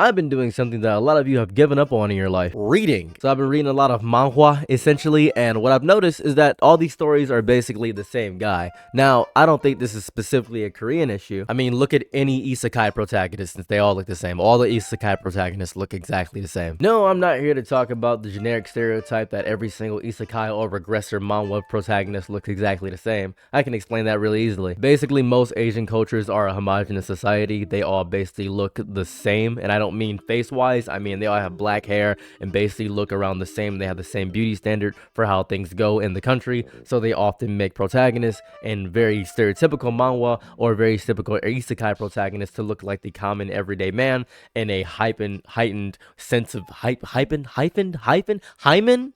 I've been doing something that a lot of you have given up on in your life, reading. So I've been reading a lot of manhwa, essentially, and what I've noticed is that all these stories are basically the same guy. Now, I don't think this is specifically a Korean issue. I mean, look at any Isekai protagonist, they all look the same. All the Isekai protagonists look exactly the same. No, I'm not here to talk about the generic stereotype that every single Isekai or regressor manhwa protagonist looks exactly the same. I can explain that really easily. Basically, most Asian cultures are a homogenous society. They all basically look the same, and I don't mean face-wise, I mean they all have black hair and basically look around the same. They have the same beauty standard for how things go in the country, so they often make protagonists and very stereotypical manhwa or very typical isekai protagonists to look like the common everyday man in a heightened sense of hymen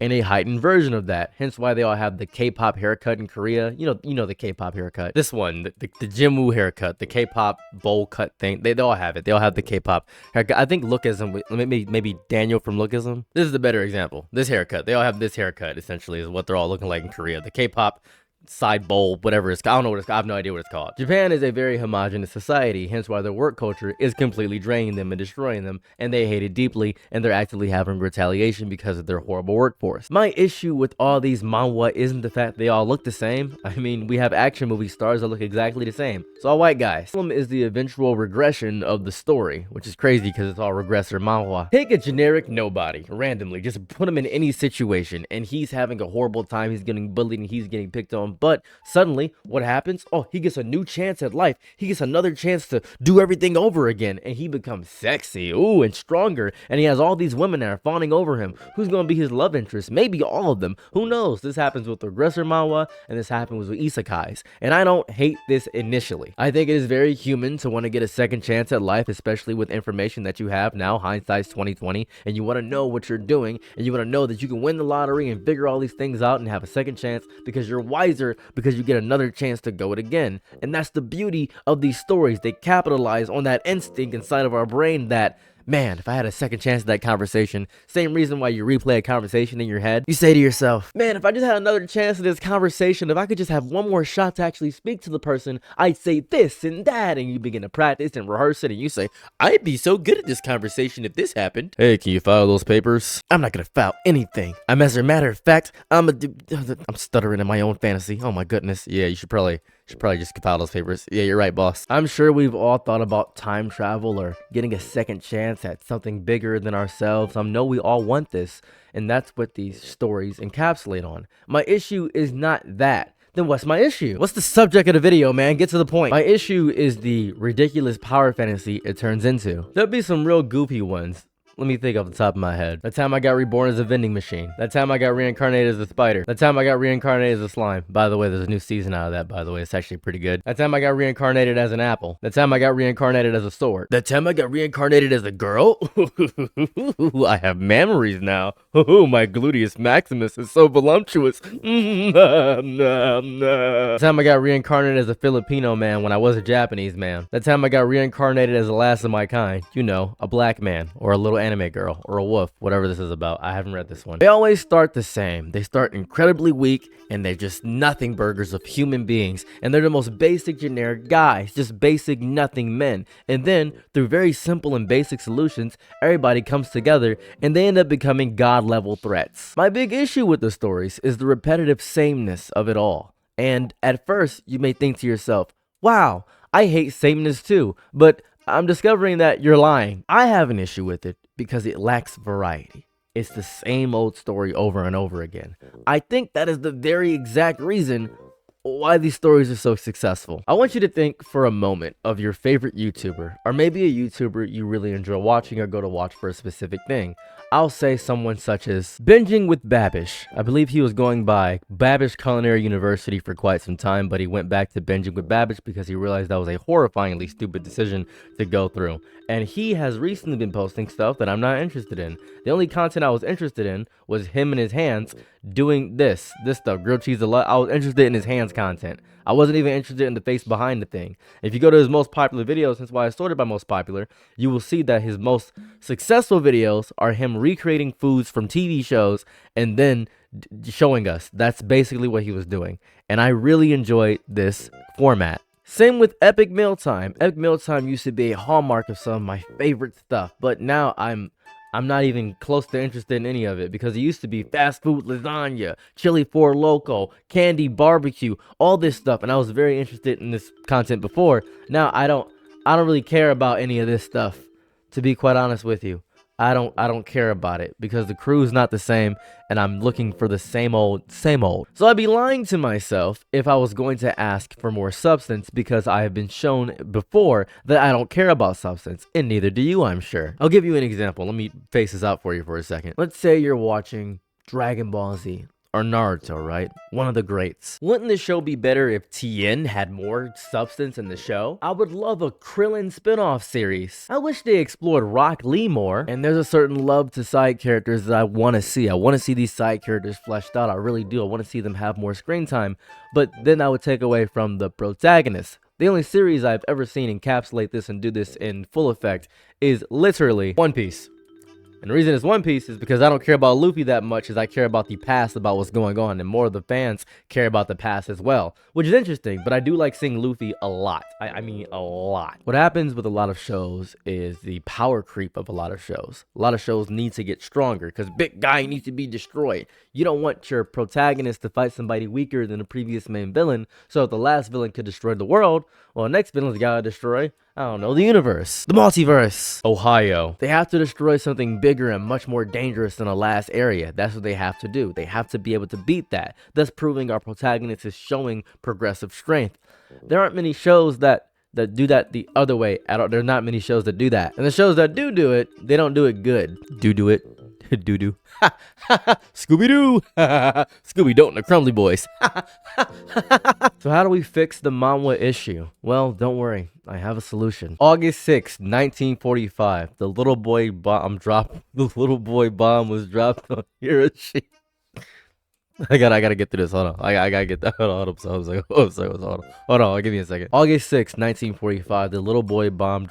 and a heightened version of that. Hence why they all have the K-pop haircut in Korea. You know the K-pop haircut. This one, the Jimwoo haircut, the K-pop bowl cut thing. They all have it. They all have the K-pop haircut. I think Lookism, maybe Daniel from Lookism. This is the better example. This haircut. They all have this haircut, essentially, is what they're all looking like in Korea. The K-pop side bowl, whatever it's called. I don't know what it's called. I have no idea what it's called. Japan is a very homogenous society, hence why their work culture is completely draining them and destroying them, and they hate it deeply, and they're actively having retaliation because of their horrible workforce. My issue with all these manhwa isn't the fact they all look the same. I mean, we have action movie stars that look exactly the same. It's all white guys. The problem is the eventual regression of the story, which is crazy because it's all regressor manhwa. Take a generic nobody, randomly, just put him in any situation, and he's having a horrible time, he's getting bullied, and he's getting picked on. But suddenly, what happens? Oh, he gets a new chance at life. He gets another chance to do everything over again. And he becomes sexy, ooh, and stronger. And he has all these women that are fawning over him. Who's going to be his love interest? Maybe all of them. Who knows? This happens with regressor manhwa, and this happens with isekais. And I don't hate this initially. I think it is very human to want to get a second chance at life, especially with information that you have now, hindsight's 2020, and you want to know what you're doing, and you want to know that you can win the lottery and figure all these things out and have a second chance because you're wiser, because you get another chance to go it again. And that's the beauty of these stories. They capitalize on that instinct inside of our brain that, man, if I had a second chance at that conversation, same reason why you replay a conversation in your head, you say to yourself, man, if I just had another chance at this conversation, if I could just have one more shot to actually speak to the person, I'd say this and that, and you begin to practice and rehearse it, and you say, I'd be so good at this conversation if this happened. Hey, can you file those papers? I'm not gonna file anything. As a matter of fact, I'm stuttering in my own fantasy. Oh my goodness. Yeah, you should probably just file those papers. Yeah, you're right, boss. I'm sure we've all thought about time travel or getting a second chance at something bigger than ourselves. I know we all want this, and that's what these stories encapsulate on. My issue is not that. Then what's my issue? What's the subject of the video, man? Get to the point. My issue is the ridiculous power fantasy it turns into. There'll be some real goofy ones. Let me think off the top of my head. That time I got reborn as a vending machine. That time I got reincarnated as a spider. That time I got reincarnated as a slime. By the way, there's a new season out of that, by the way. It's actually pretty good. That time I got reincarnated as an apple. That time I got reincarnated as a sword. That time I got reincarnated as a girl. I have memories now. My gluteus maximus is so voluptuous. That time I got reincarnated as a Filipino man when I was a Japanese man. That time I got reincarnated as the last of my kind. You know, a black man or a little anime girl or a wolf, whatever this is about. I haven't read this one. They always start the same. They start incredibly weak, and they're just nothing burgers of human beings, and they're the most basic generic guys, just basic nothing men. And then through very simple and basic solutions, everybody comes together and they end up becoming god level threats. My big issue with the stories is the repetitive sameness of it all. And at first you may think to yourself, wow, I hate sameness too, but I'm discovering that you're lying. I have an issue with it because it lacks variety. It's the same old story over and over again. I think that is the very exact reason why these stories are so successful. I want you to think for a moment of your favorite YouTuber, or maybe a YouTuber you really enjoy watching or go to watch for a specific thing. I'll say someone such as Binging with Babish. I believe he was going by Babish Culinary University for quite some time, but he went back to Binging with Babish because he realized that was a horrifyingly stupid decision to go through. And he has recently been posting stuff that I'm not interested in. The only content I was interested in was him and his hands doing this stuff, grilled cheese a lot. I was interested in his hands content. I wasn't even interested in the face behind the thing. If you go to his most popular videos, that's why I sorted by most popular, you will see that his most successful videos are him recreating foods from TV shows and then showing us. That's basically what he was doing. And I really enjoyed this format. Same with Epic Mealtime. Epic Mealtime used to be a hallmark of some of my favorite stuff, but now I'm not even close to interested in any of it because it used to be fast food lasagna, chili four loco, candy barbecue, all this stuff, and I was very interested in this content before. Now I don't really care about any of this stuff, to be quite honest with you. I don't care about it because the crew's not the same and I'm looking for the same old. So I'd be lying to myself if I was going to ask for more substance because I have been shown before that I don't care about substance, and neither do you, I'm sure. I'll give you an example. Let me face this out for you for a second. Let's say you're watching Dragon Ball Z or Naruto, right? One of the greats. Wouldn't the show be better if Tien had more substance in the show? I would love a Krillin spin-off series. I wish they explored Rock Lee more, and there's a certain love to side characters that I want to see. I want to see these side characters fleshed out. I really do. I want to see them have more screen time, but then I would take away from the protagonists. The only series I've ever seen encapsulate this and do this in full effect is literally One Piece. And the reason it's One Piece is because I don't care about Luffy that much as I care about the past, about what's going on, and more of the fans care about the past as well, which is interesting, but I do like seeing Luffy a lot. I mean a lot. What happens with a lot of shows is the power creep of a lot of shows. A lot of shows need to get stronger because big guy needs to be destroyed. You don't want your protagonist to fight somebody weaker than the previous main villain, so if the last villain could destroy the world, well, the next villain's gotta destroy, I don't know, the universe, the multiverse, Ohio. They have to destroy something bigger and much more dangerous than the last area. That's what they have to do. They have to be able to beat that, thus proving our protagonist is showing progressive strength. There aren't many shows that do that the other way at all. There's not many shows that do that. And the shows that do it, they don't do it good. Do it. Doo-doo. Scooby-Doo. Scooby-Doo and the Crumbly Boys. So how do we fix the manhwa issue? Well, don't worry. I have a solution. August 6th, 1945. The little boy bomb was dropped on Hiroshima. I gotta get through this. Hold on. I gotta get that. Hold on. Give me a second. August 6th, 1945. The little boy bomb.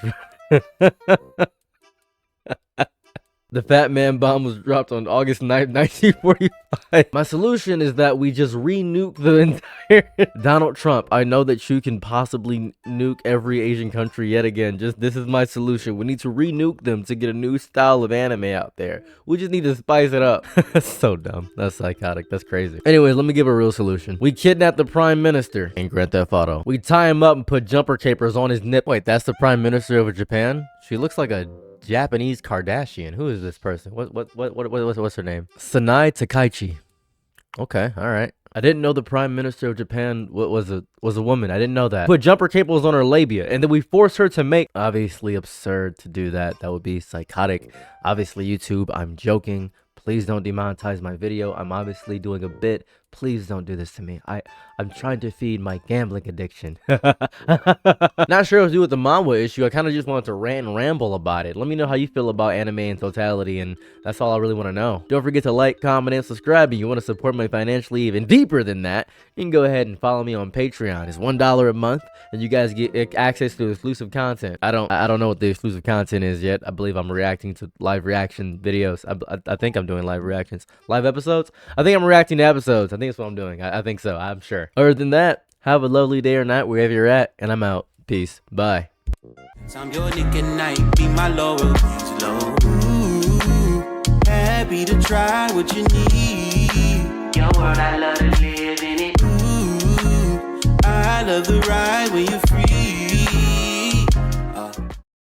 The Fat Man bomb was dropped on August 9th, 1945. My solution is that we just re-nuke the entire Donald Trump. I know that you can possibly nuke every Asian country yet again. This is my solution. We need to re-nuke them to get a new style of anime out there. We just need to spice it up. That's so dumb. That's psychotic. That's crazy. Anyways, let me give a real solution. We kidnap the Prime Minister in Grand Theft Auto. We tie him up and put jumper capers on his nip. Wait, that's the Prime Minister of Japan? She looks like a Japanese Kardashian. Who is this person? What's her name? Sanai Takaichi. Okay, all right. I didn't know the Prime Minister of Japan was a woman. I didn't know that. Put jumper cables on her labia, and then we force her to make. Obviously absurd to do that. That would be psychotic. Obviously, YouTube, I'm joking. Please don't demonetize my video. I'm obviously doing a bit. Please don't do this to me. I'm trying to feed my gambling addiction. Not sure what to do with the manhwa issue. I kind of just wanted to rant and ramble about it. Let me know how you feel about anime in totality, and that's all I really want to know. Don't forget to like, comment, and subscribe. If you want to support me financially even deeper than that, you can go ahead and follow me on Patreon. It's $1 a month, and you guys get access to exclusive content. I don't know what the exclusive content is yet. I believe I'm reacting to live reaction videos. I think I'm doing live reactions. Live episodes? I think I'm reacting to episodes. I think that's what I'm doing. I think so. I'm sure. Other than that, have a lovely day or night wherever you're at, and I'm out. Peace. Bye. I'm your Nick and Night, be my Laurel, happy to try what you need. Your world, I love to live in it. I love the ride when you're free.